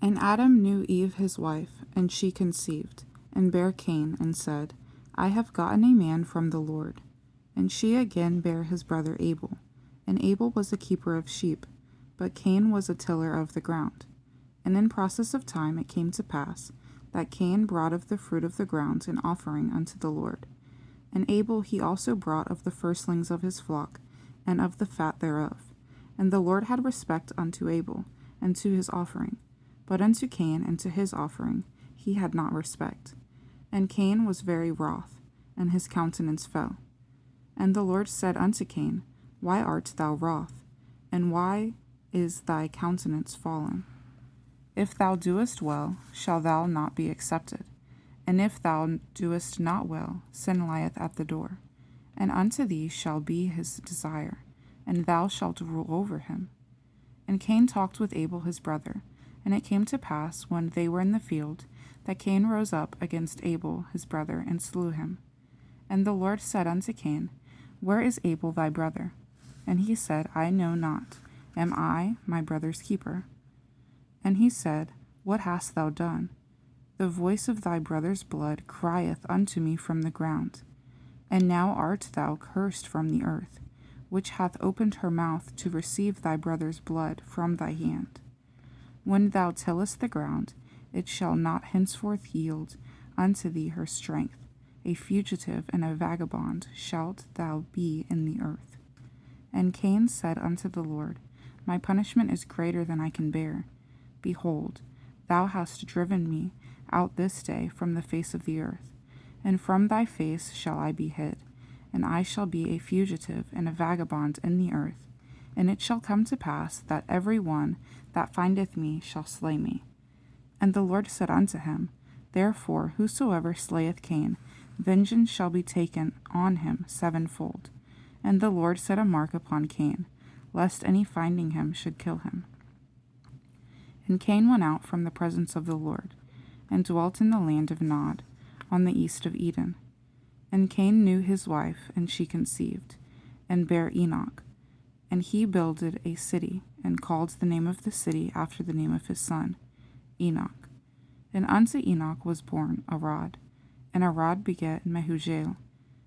And Adam knew Eve his wife, and she conceived, and bare Cain, and said, I have gotten a man from the Lord. And she again bare his brother Abel. And Abel was a keeper of sheep, but Cain was a tiller of the ground. And in process of time it came to pass, that Cain brought of the fruit of the ground an offering unto the Lord. And Abel he also brought of the firstlings of his flock, and of the fat thereof. And the Lord had respect unto Abel, and to his offering. But unto Cain and to his offering he had not respect. And Cain was very wroth, and his countenance fell. And the Lord said unto Cain, Why art thou wroth? And why is thy countenance fallen? If thou doest well, shall thou not be accepted? And if thou doest not well, sin lieth at the door. And unto thee shall be his desire, and thou shalt rule over him. And Cain talked with Abel his brother. And it came to pass, when they were in the field, that Cain rose up against Abel his brother, and slew him. And the Lord said unto Cain, Where is Abel thy brother? And he said, I know not. Am I my brother's keeper? And he said, What hast thou done? The voice of thy brother's blood crieth unto me from the ground. And now art thou cursed from the earth, which hath opened her mouth to receive thy brother's blood from thy hand. When thou tillest the ground, it shall not henceforth yield unto thee her strength. A fugitive and a vagabond shalt thou be in the earth. And Cain said unto the Lord, My punishment is greater than I can bear. Behold, thou hast driven me out this day from the face of the earth, and from thy face shall I be hid, and I shall be a fugitive and a vagabond in the earth. And it shall come to pass that every one that findeth me shall slay me. And the Lord said unto him, Therefore whosoever slayeth Cain, vengeance shall be taken on him sevenfold. And the Lord set a mark upon Cain, lest any finding him should kill him. And Cain went out from the presence of the Lord, and dwelt in the land of Nod, on the east of Eden. And Cain knew his wife, and she conceived, and bare Enoch. And he builded a city, and called the name of the city after the name of his son, Enoch. And unto Enoch was born Arad, and Arad begat Mehujael,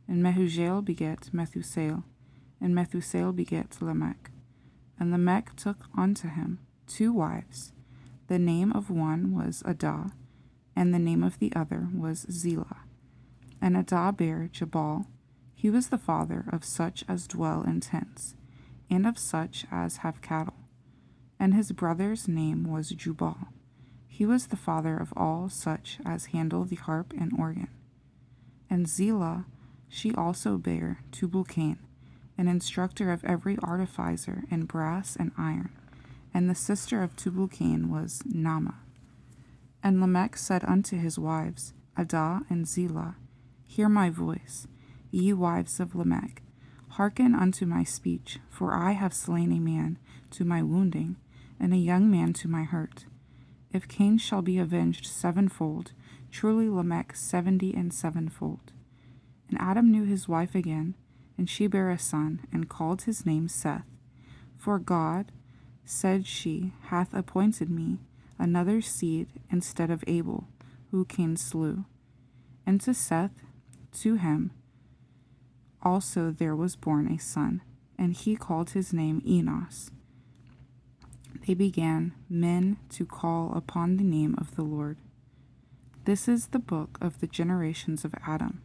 and Mehujael begat Methusael, and Methusael begat Lamech. And Lamech took unto him 2 wives. The name of one was Adah, and the name of the other was Zillah. And Adah bare Jabal. He was the father of such as dwell in tents, and of such as have cattle. And his brother's name was Jubal. He was the father of all such as handle the harp and organ. And Zillah, she also bare Tubal-Cain, an instructor of every artificer in brass and iron. And the sister of Tubal-Cain was Naamah. And Lamech said unto his wives, Adah and Zillah, Hear my voice, ye wives of Lamech. Hearken unto my speech, for I have slain a man to my wounding, and a young man to my hurt. If Cain shall be avenged sevenfold, truly Lamech 70 and sevenfold. And Adam knew his wife again, and she bare a son, and called his name Seth. For God, said she, hath appointed me another seed instead of Abel, who Cain slew. And to Seth, to him also there was born a son, and he called his name Enos. They began men to call upon the name of the Lord. This is the book of the generations of Adam.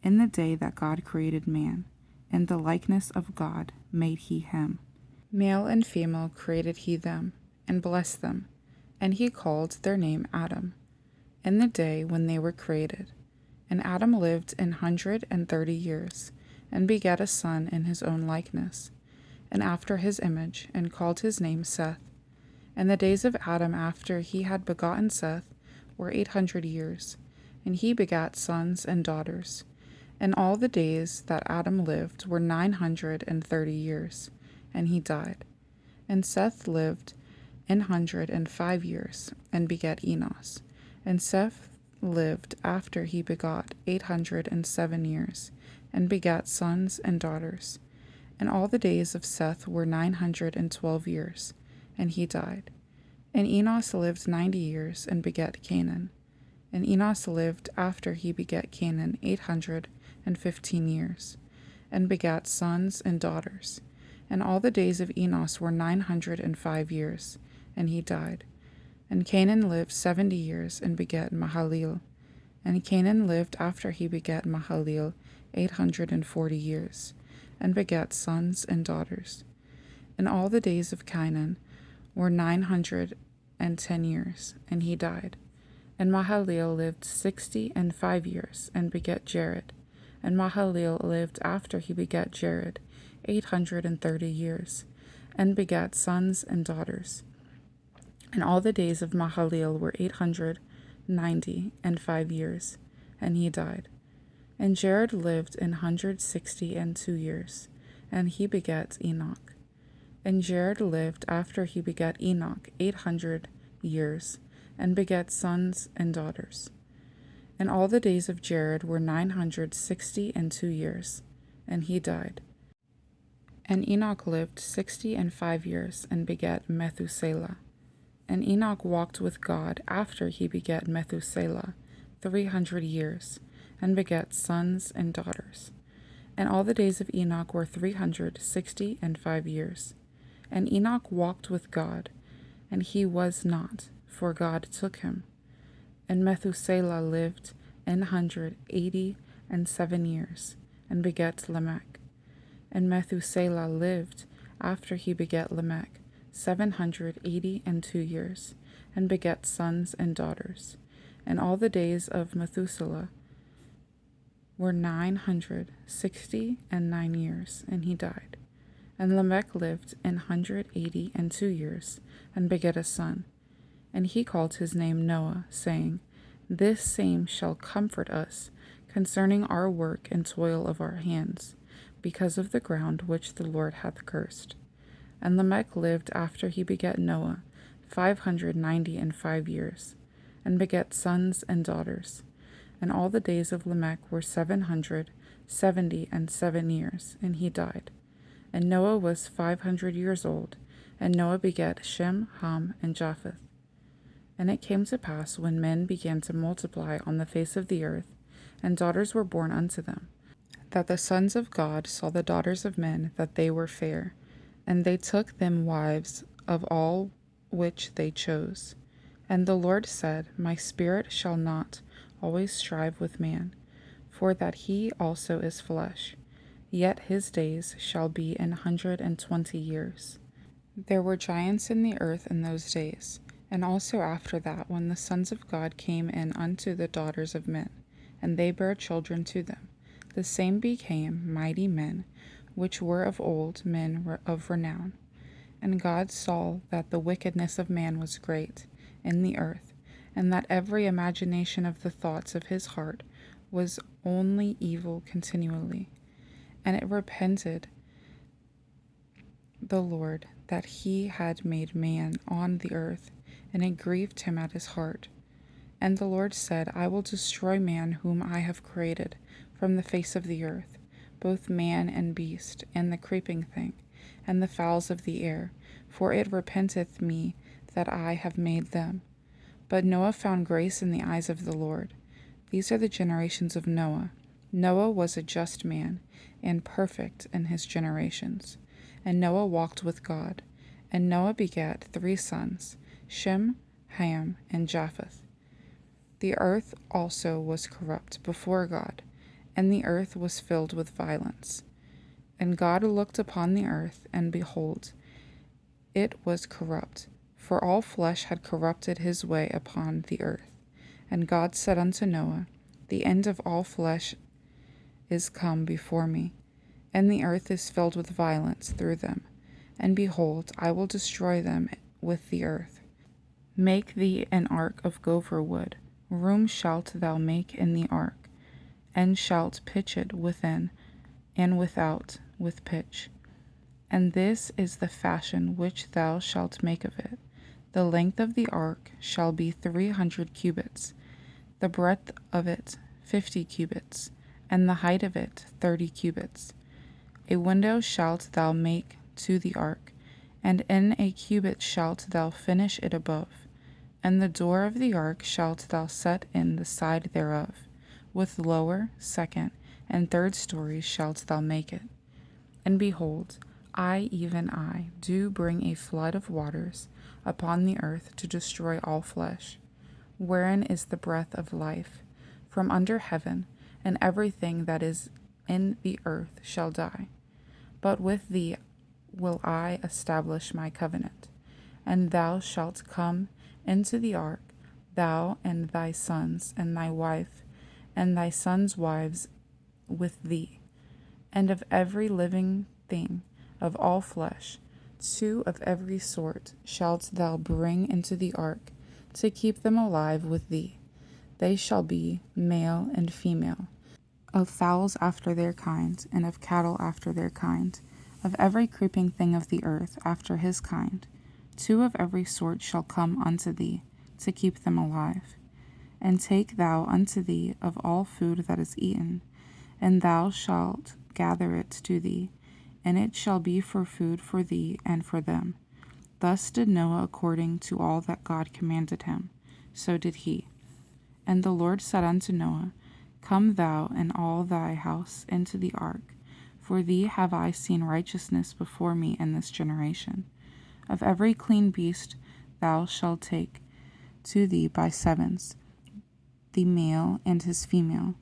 In the day that God created man, in the likeness of God made he him. Male and female created he them, and blessed them, and he called their name Adam, in the day when they were created. And Adam lived 130 years, and begat a son in his own likeness, and after his image, and called his name Seth. And the days of Adam after he had begotten Seth were 800 years, and he begat sons and daughters. And all the days that Adam lived were 930 years, and he died. And Seth lived 105 years, and begat Enos. And Seth lived after he begot 807 years, and begat sons and daughters. And all the days of Seth were 912 years, and he died. And Enos lived 90 years, and begat Canaan. And Enos lived after he begat Canaan 815 years, and begat sons and daughters. And all the days of Enos were 905 years, and he died. And Canaan lived 70 years, and begat Mahalalel. And Canaan lived after he begat Mahalalel 840 years, and begat sons and daughters. And all the days of Canaan were 910 years, and he died. And Mahalalel lived 65 years, and begat Jared. And Mahalalel lived after he begat Jared 830 years, and begat sons and daughters. And all the days of Mahalalel were 895 years, and he died. And Jared lived 162 years, and he begat Enoch. And Jared lived after he begat Enoch 800 years, and begat sons and daughters. And all the days of Jared were 962 years, and he died. And Enoch lived 65 years, and begat Methuselah. And Enoch walked with God after he begat Methuselah 300 years, and begat sons and daughters. And all the days of Enoch were 365 years. And Enoch walked with God, and he was not, for God took him. And Methuselah lived 187 years, and begat Lamech. And Methuselah lived after he begat Lamech 782 years, and begat sons and daughters. And all the days of Methuselah were 969 years, and he died. And Lamech lived 182 years, and begat a son. And he called his name Noah, saying, This same shall comfort us concerning our work and toil of our hands, because of the ground which the Lord hath cursed. And Lamech lived after he begat Noah 595 years, and begat sons and daughters. And all the days of Lamech were 777 years, and he died. And Noah was 500 years old, and Noah begat Shem, Ham, and Japheth. And it came to pass, when men began to multiply on the face of the earth, and daughters were born unto them, that the sons of God saw the daughters of men, that they were fair, and they took them wives of all which they chose. And the Lord said, My spirit shall not always strive with man, for that he also is flesh, yet his days shall be 120 years. There were giants in the earth in those days, and also after that, when the sons of God came in unto the daughters of men, and they bare children to them. The same became mighty men, which were of old, men of renown. And God saw that the wickedness of man was great in the earth, and that every imagination of the thoughts of his heart was only evil continually. And it repented the Lord that he had made man on the earth, and it grieved him at his heart. And the Lord said, I will destroy man whom I have created from the face of the earth, both man and beast, and the creeping thing, and the fowls of the air, for it repenteth me that I have made them. But Noah found grace in the eyes of the Lord. These are the generations of Noah. Noah was a just man, and perfect in his generations. And Noah walked with God. And Noah begat 3 sons, Shem, Ham, and Japheth. The earth also was corrupt before God, and the earth was filled with violence. And God looked upon the earth, and behold, it was corrupt, for all flesh had corrupted his way upon the earth. And God said unto Noah, The end of all flesh is come before me, and the earth is filled with violence through them. And behold, I will destroy them with the earth. Make thee an ark of gopher wood. Room shalt thou make in the ark, and shalt pitch it within and without with pitch. And this is the fashion which thou shalt make of it. The length of the ark shall be 300 cubits, the breadth of it 50 cubits, and the height of it 30 cubits. A window shalt thou make to the ark, and in a cubit shalt thou finish it above. And the door of the ark shalt thou set in the side thereof, with lower, second, and third stories shalt thou make it. And behold, I, even I, do bring a flood of waters upon the earth to destroy all flesh, wherein is the breath of life, from under heaven, and everything that is in the earth shall die. But with thee will I establish my covenant, and thou shalt come into the ark, thou and thy sons, and thy wife, and thy sons' wives with thee, and of every living thing of all flesh, 2 of every sort shalt thou bring into the ark, to keep them alive with thee. They shall be male and female, of fowls after their kind, and of cattle after their kind, of every creeping thing of the earth after his kind. 2 of every sort shall come unto thee, to keep them alive. And take thou unto thee of all food that is eaten, and thou shalt gather it to thee, and it shall be for food for thee and for them. Thus did Noah according to all that God commanded him, so did he. And the Lord said unto Noah, Come thou and all thy house into the ark, for thee have I seen righteousness before me in this generation. Of every clean beast thou shalt take to thee by sevens, the male and his female,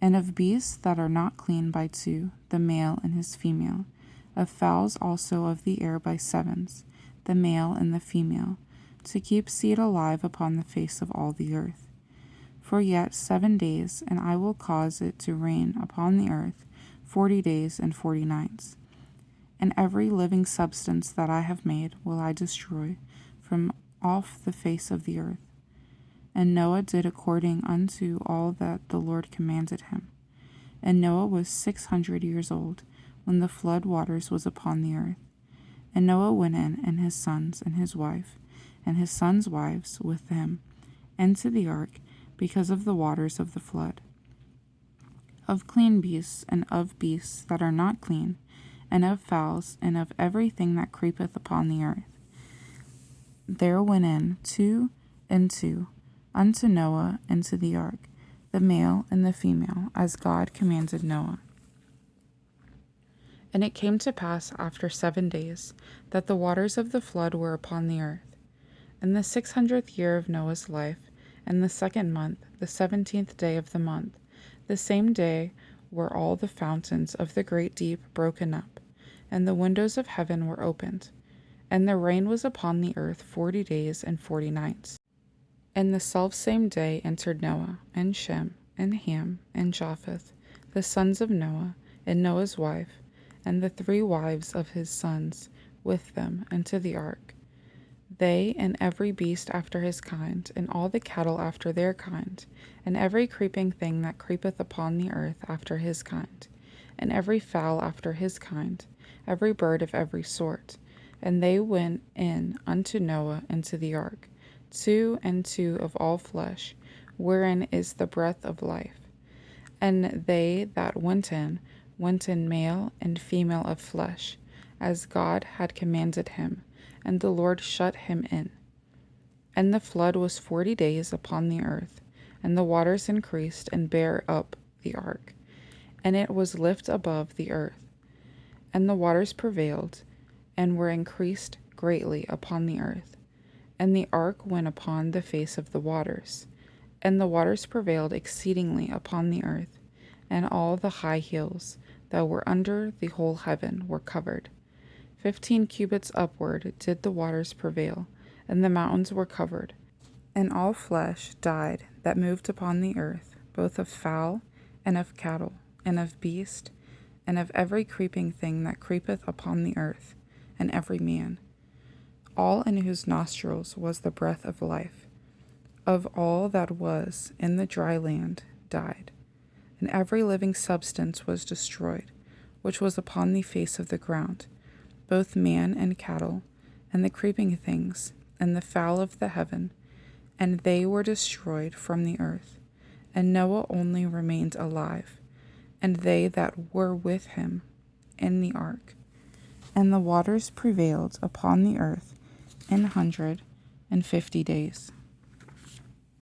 and of beasts that are not clean by 2, the male and his female, of fowls also of the air by sevens, the male and the female, to keep seed alive upon the face of all the earth. For yet 7 days, and I will cause it to rain upon the earth 40 days and 40 nights. And every living substance that I have made will I destroy from off the face of the earth. And Noah did according unto all that the Lord commanded him. And Noah was 600 years old when the flood waters was upon the earth. And Noah went in, and his sons, and his wife, and his sons' wives with him, into the ark, because of the waters of the flood. Of clean beasts, and of beasts that are not clean, and of fowls, and of everything that creepeth upon the earth. There went in 2 and 2 unto Noah into the ark, the male and the female, as God commanded Noah. And it came to pass after 7 days, that the waters of the flood were upon the earth. In the 600th year of Noah's life, and the 2nd month, the 17th day of the month, the same day were all the fountains of the great deep broken up, and the windows of heaven were opened, and the rain was upon the earth 40 days and 40 nights. And the selfsame day entered Noah, and Shem, and Ham, and Japheth, the sons of Noah, and Noah's wife, and the 3 wives of his sons with them into the ark. They and every beast after his kind, and all the cattle after their kind, and every creeping thing that creepeth upon the earth after his kind, and every fowl after his kind, every bird of every sort. And they went in unto Noah into the ark, 2 and 2 of all flesh, wherein is the breath of life. And they that went in male and female of flesh, as God had commanded him, and the Lord shut him in. And the flood was 40 days upon the earth, and the waters increased and bare up the ark, and it was lift above the earth. And the waters prevailed, and were increased greatly upon the earth. And the ark went upon the face of the waters, and the waters prevailed exceedingly upon the earth, and all the high hills that were under the whole heaven were covered. 15 cubits upward did the waters prevail, and the mountains were covered. And all flesh died that moved upon the earth, both of fowl, and of cattle, and of beast, and of every creeping thing that creepeth upon the earth, and every man, all in whose nostrils was the breath of life, of all that was in the dry land died. And every living substance was destroyed, which was upon the face of the ground, both man and cattle, and the creeping things, and the fowl of the heaven, and they were destroyed from the earth. And Noah only remained alive, and they that were with him in the ark. And the waters prevailed upon the earth 150 days.